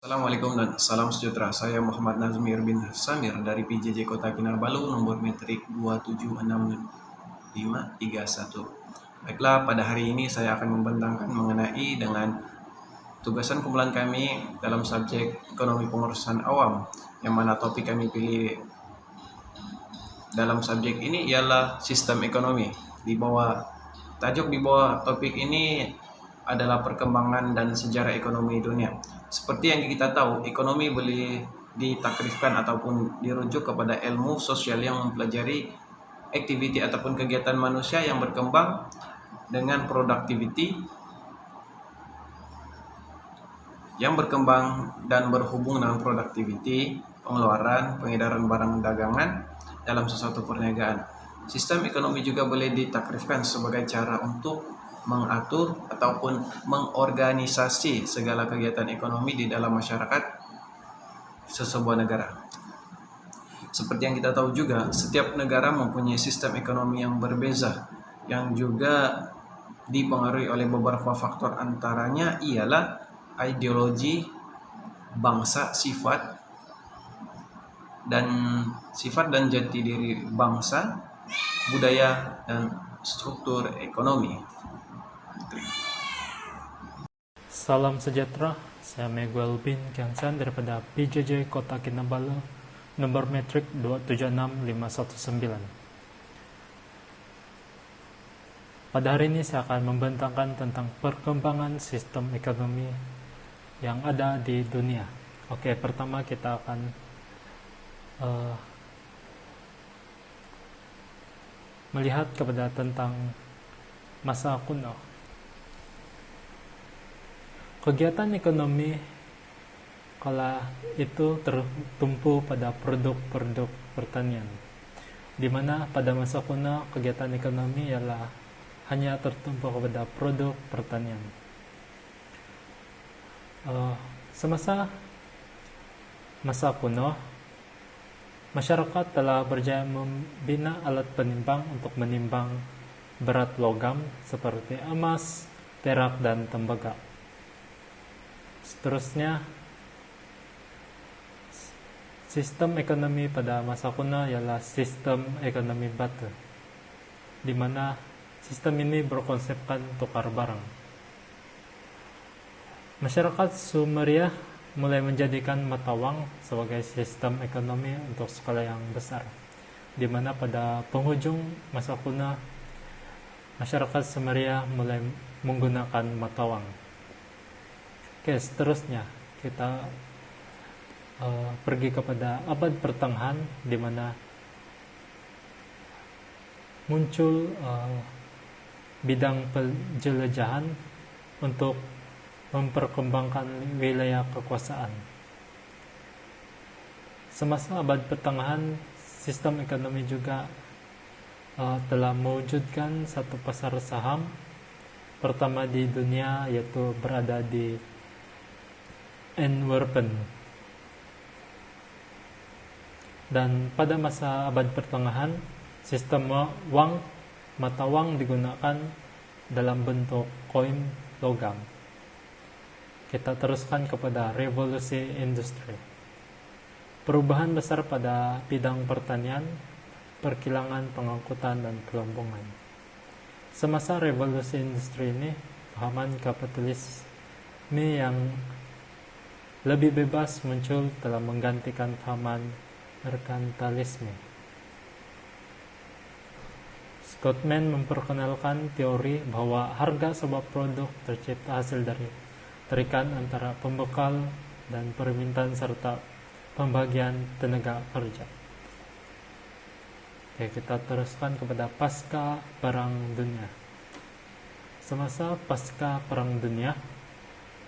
Assalamualaikum dan salam sejahtera. Saya Muhammad Nazmir bin Samir dari PJJ Kota Kinabalu, nomor metrik 2765531. Baiklah, pada hari ini saya akan membentangkan mengenai dengan tugasan kumpulan kami dalam subjek ekonomi pengurusan awam, yang mana topik kami pilih dalam subjek ini ialah sistem ekonomi. Tajuk di bawah topik ini adalah perkembangan dan sejarah ekonomi dunia. Seperti yang kita tahu, ekonomi boleh ditakrifkan ataupun dirujuk kepada ilmu sosial yang mempelajari aktiviti ataupun kegiatan manusia yang berkembang dengan produktiviti yang berkembang dan berhubung dengan produktiviti, pengeluaran, pengedaran barang dagangan dalam sesuatu perniagaan. Sistem ekonomi juga boleh ditakrifkan sebagai cara untuk mengatur ataupun mengorganisasi segala kegiatan ekonomi di dalam masyarakat sesebuah negara. Seperti yang kita tahu juga, setiap negara mempunyai sistem ekonomi yang berbeza, yang juga dipengaruhi oleh beberapa faktor. Antaranya ialah ideologi, bangsa, sifat dan jati diri bangsa, budaya, dan struktur ekonomi. Salam sejahtera, saya Miguel bin Kiansan daripada PJJ Kota Kinabalu, nomor metrik 2765519. Pada hari ini saya akan membentangkan tentang perkembangan sistem ekonomi yang ada di dunia. Oke, pertama kita akan melihat kepada tentang masa kuno. Kegiatan ekonomi kala itu tertumpu pada produk-produk pertanian, di mana pada masa kuno kegiatan ekonomi ialah hanya tertumpu kepada produk pertanian. Semasa masa kuno, masyarakat telah berjaya membina alat penimbang untuk menimbang berat logam seperti emas, perak, dan tembaga. Seterusnya, sistem ekonomi pada masa kuno ialah sistem ekonomi batu, di mana sistem ini berkonsepkan tukar barang. Masyarakat Sumeria mulai menjadikan mata wang sebagai sistem ekonomi untuk skala yang besar, di mana pada penghujung masa kuno masyarakat Sumeria mulai menggunakan mata wang. Oke, seterusnya kita pergi kepada abad pertengahan, di mana muncul bidang penjelajahan untuk memperkembangkan wilayah kekuasaan. Semasa abad pertengahan, sistem ekonomi juga telah mewujudkan satu pasar saham pertama di dunia, yaitu berada di Antwerpen. Dan pada masa abad pertengahan, sistem mata wang digunakan dalam bentuk koin logam. Kita teruskan kepada revolusi industri. Perubahan besar pada bidang pertanian, perkilangan, pengangkutan, dan pelabuhan. Semasa revolusi industri ini, pahaman kapitalisme yang lebih bebas muncul telah menggantikan pahaman merkantilisme. Scottman memperkenalkan teori bahwa harga sebuah produk tercipta hasil dari tarikan antara pembekal dan permintaan serta pembagian tenaga kerja. Oke, kita teruskan kepada pasca Perang Dunia. Semasa pasca Perang Dunia,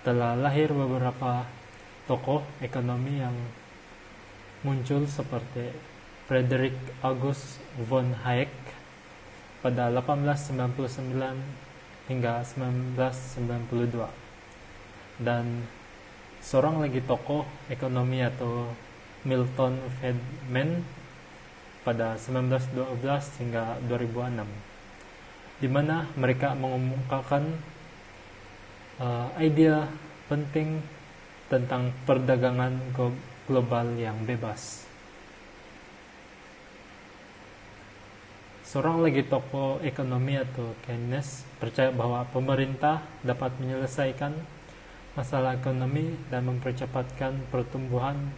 telah lahir beberapa tokoh ekonomi yang muncul seperti Friedrich August von Hayek pada 1899 hingga 1992, dan seorang lagi tokoh ekonomi atau Milton Friedman pada 1912 hingga 2006, di mana mereka mengumumkakan idea penting tentang perdagangan global yang bebas. Seorang lagi tokoh ekonomi atau Keynes percaya bahwa pemerintah dapat menyelesaikan masalah ekonomi dan mempercepatkan pertumbuhan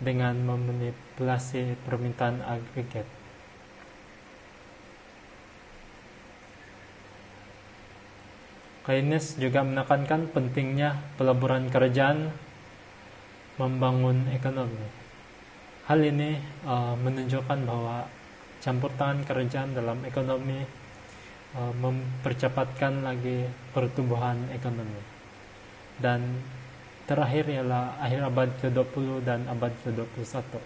dengan memanipulasi permintaan agregat. Keynes juga menekankan pentingnya peleburan kerajaan membangun ekonomi. Hal ini menunjukkan bahwa campur tangan kerajaan dalam ekonomi mempercepatkan lagi pertumbuhan ekonomi. Dan terakhir ialah akhir abad ke-20 dan abad ke-21,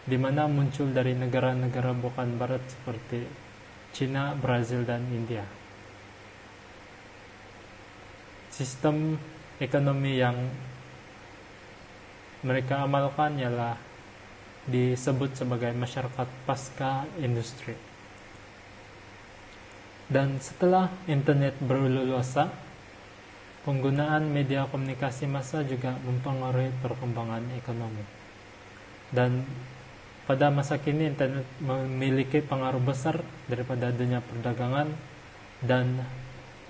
di mana muncul dari negara-negara bukan barat seperti China, Brazil, dan India sistem ekonomi yang mereka amalkan ialah disebut sebagai masyarakat pasca industri. Dan setelah internet berleluasa, penggunaan media komunikasi massa juga mempengaruhi perkembangan ekonomi. Dan pada masa kini internet memiliki pengaruh besar daripada dunia perdagangan dan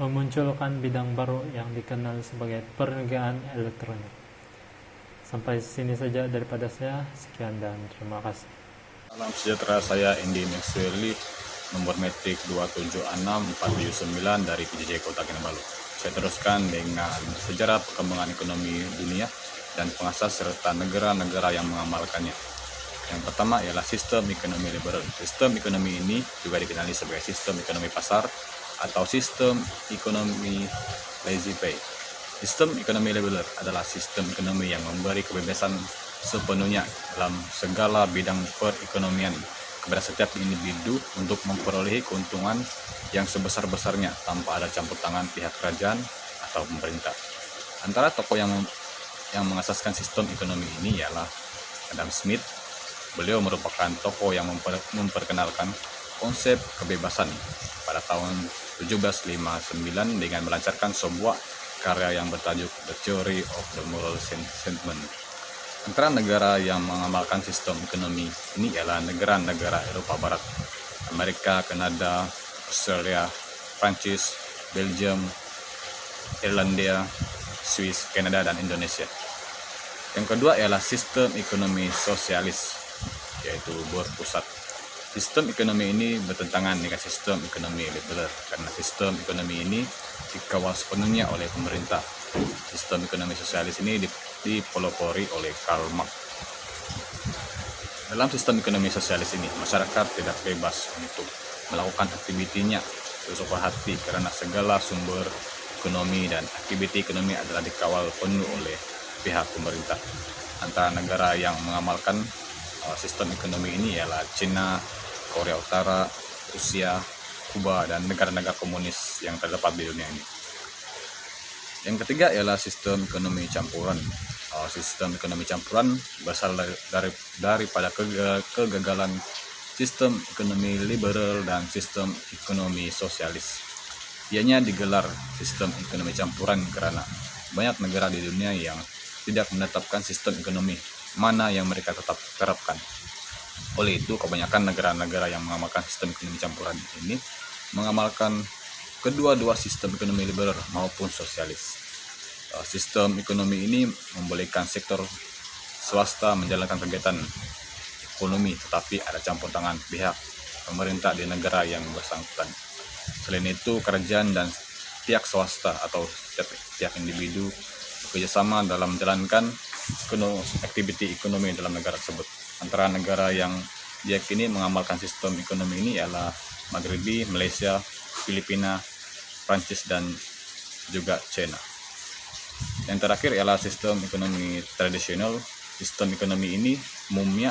memunculkan bidang baru yang dikenal sebagai perniagaan elektronik. Sampai sini saja daripada saya. Sekian dan terima kasih. Salam sejahtera, saya Indi Maxwelly, nomor metrik 276-479 dari PJJ Kota Kinabalu. Saya teruskan dengan sejarah perkembangan ekonomi dunia dan pengasas serta negara-negara yang mengamalkannya. Yang pertama ialah sistem ekonomi liberal. Sistem ekonomi ini juga dikenali sebagai sistem ekonomi pasar atau sistem ekonomi laissez-faire. Sistem ekonomi liberal adalah sistem ekonomi yang memberi kebebasan sepenuhnya dalam segala bidang perekonomian kepada setiap individu untuk memperoleh keuntungan yang sebesar-besarnya tanpa ada campur tangan pihak kerajaan atau pemerintah. Antara tokoh yang mengasaskan sistem ekonomi ini ialah Adam Smith. Beliau merupakan tokoh yang memperkenalkan konsep kebebasan pada tahun 1759 dengan melancarkan sebuah karya yang bertajuk The Theory of the Moral Sentiment. Antara negara yang mengamalkan sistem ekonomi ini ialah negara-negara Eropa Barat, Amerika, Kanada, Australia, Prancis, Belgium, Irlandia, Swiss, Kanada, dan Indonesia. Yang kedua ialah sistem ekonomi sosialis, yaitu berpusat. Sistem ekonomi ini bertentangan dengan sistem ekonomi liberal karena sistem ekonomi ini dikawal sepenuhnya oleh pemerintah. Sistem ekonomi sosialis ini dipelopori oleh Karl Marx. Dalam sistem ekonomi sosialis ini, masyarakat tidak bebas untuk melakukan aktivitinya sesuka hati karena segala sumber ekonomi dan aktiviti ekonomi adalah dikawal penuh oleh pihak pemerintah. Antara negara yang mengamalkan sistem ekonomi ini ialah China, Korea Utara, Rusia, Kuba, dan negara-negara komunis yang terdapat di dunia ini. Yang ketiga ialah sistem ekonomi campuran. Sistem ekonomi campuran berasal daripada kegagalan sistem ekonomi liberal dan sistem ekonomi sosialis. Ianya digelar sistem ekonomi campuran karena banyak negara di dunia yang tidak menetapkan sistem ekonomi mana yang mereka tetap terapkan. Oleh itu, kebanyakan negara-negara yang mengamalkan sistem ekonomi campuran ini mengamalkan kedua-dua sistem ekonomi liberal maupun sosialis. Sistem ekonomi ini membolehkan sektor swasta menjalankan kegiatan ekonomi, tetapi ada campur tangan pihak pemerintah di negara yang bersangkutan. Selain itu, kerajaan dan pihak swasta atau setiap individu bekerjasama dalam menjalankan aktiviti ekonomi dalam negara tersebut. Antara negara yang diyakini mengamalkan sistem ekonomi ini ialah Maghribi, Malaysia, Filipina, Prancis, dan juga China. Yang terakhir ialah sistem ekonomi tradisional. Sistem ekonomi ini umumnya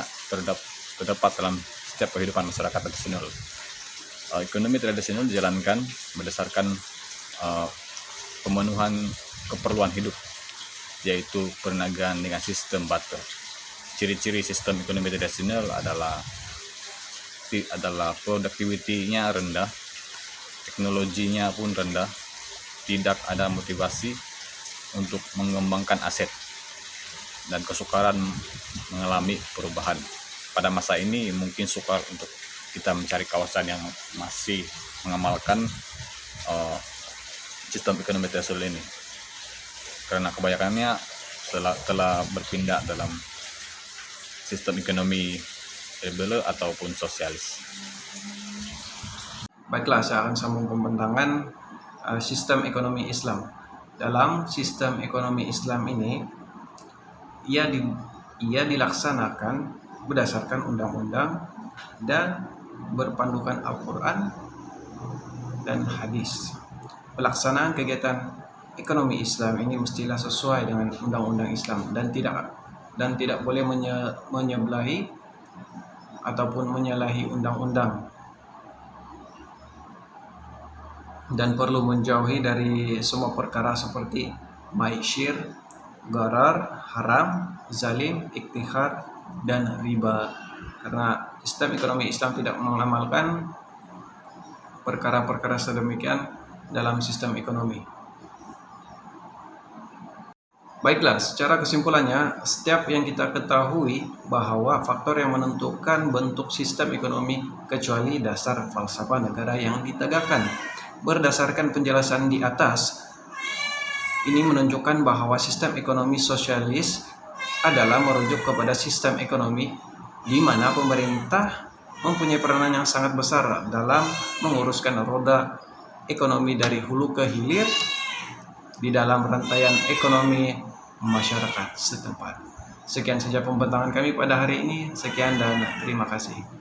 terdapat dalam setiap kehidupan masyarakat tradisional. Ekonomi tradisional dijalankan berdasarkan pemenuhan keperluan hidup, yaitu perniagaan dengan sistem barter. Ciri-ciri sistem ekonomi tradisional adalah produktivitinya rendah, teknologinya pun rendah, tidak ada motivasi, untuk mengembangkan aset dan kesukaran mengalami perubahan. Pada masa ini mungkin sukar untuk kita mencari kawasan yang masih mengamalkan sistem ekonomi tradisional ini, karena kebanyakannya telah berpindah dalam sistem ekonomi liberal ataupun sosialis. Baiklah, saya akan sambung pembentangan sistem ekonomi Islam. Dalam sistem ekonomi Islam ini, ia dilaksanakan berdasarkan undang-undang dan berpandukan Al-Quran dan hadis. Pelaksanaan kegiatan ekonomi Islam ini mestilah sesuai dengan undang-undang Islam dan tidak boleh menyebelahi ataupun menyalahi undang-undang, dan perlu menjauhi dari semua perkara seperti maisyir, gharar, haram, zalim, iktihar, dan riba. Karena sistem ekonomi Islam tidak mengamalkan perkara-perkara sedemikian dalam sistem ekonomi. Baiklah, secara kesimpulannya, setiap yang kita ketahui bahwa faktor yang menentukan bentuk sistem ekonomi kecuali dasar falsafah negara yang ditegakkan. Berdasarkan penjelasan di atas, ini menunjukkan bahwa sistem ekonomi sosialis adalah merujuk kepada sistem ekonomi di mana pemerintah mempunyai peranan yang sangat besar dalam menguruskan roda ekonomi dari hulu ke hilir di dalam rantaian ekonomi masyarakat setempat. Sekian saja pembentangan kami pada hari ini. Sekian dan terima kasih.